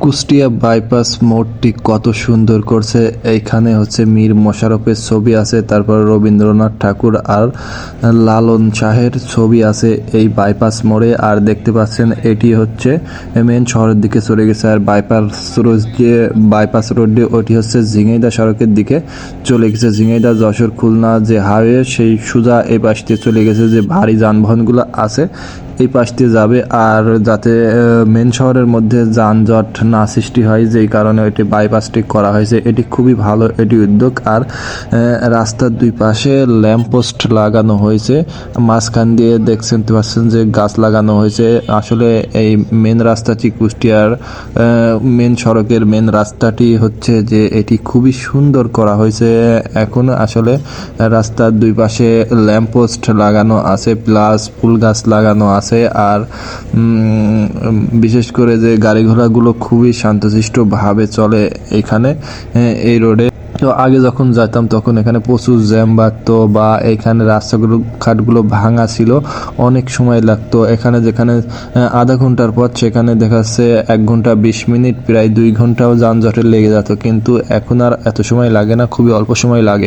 Kushtia bypass মোড়টি কত সুন্দর করছে। এইখানে হচ্ছে মীর মশাররফের ছবি আছে, তারপর রবীন্দ্রনাথ ঠাকুর আর লালন শাহের ছবি আছে এই বাইপাস মোড়ে। আর দেখতে পাচ্ছেন এটি হচ্ছে মেন শহরের দিকে চলে গেছে। আর বাইপাস রোড দিয়ে ওটি হচ্ছে ঝিনাইদহ সড়কের দিকে চলে গেছে। ঝিনাইদহ যশোর খুলনা যে হাইওয়ে সেই সোজা এই পাশ দিয়ে চলে গেছে। যে ভারী যানবাহনগুলো আছে এই পাশ দিয়ে যাবে, আর যাতে মেন শহরের মধ্যে যানজট না সৃষ্টি হয়, যেই কারণে এটি বাইপাসটি করা হয়েছে। এটি খুবই ভালো এটি উদ্যোগ। আর রাস্তার দুই পাশে ল্যাম্পপোস্ট লাগানো হয়েছে, মাঝখান দিয়ে দেখছেন পাচ্ছেন যে গাছ লাগানো হয়েছে। আসলে এই মেন রাস্তাটি কুষ্টিয়ার মেন সড়কের মেন রাস্তাটি হচ্ছে যে এটি খুবই সুন্দর করা হয়েছে। এখন আসলে রাস্তার দুই পাশে ল্যাম্পপোস্ট লাগানো আছে, প্লাস ফুল গাছ লাগানো আছে। আর বিশেষ করে যে গাড়ি ঘোড়াগুলো খুবই শান্তশিষ্টভাবে চলে এখানে এই রোডে। তো আগে যখন যেতাম তখন এখানে প্রচুর জ্যাম বাড়তো, বা এখানে রাস্তাগুলো ঘাটগুলো ভাঙা ছিল, অনেক সময় লাগতো। এখানে যেখানে আধা ঘন্টার পথ সেখানে দেখা যাচ্ছে 1 ঘন্টা 20 মিনিট, প্রায় 2 ঘন্টাও যানজটে লেগে যেত। কিন্তু এখন আর এত সময় লাগে না, খুবই অল্প সময় লাগে।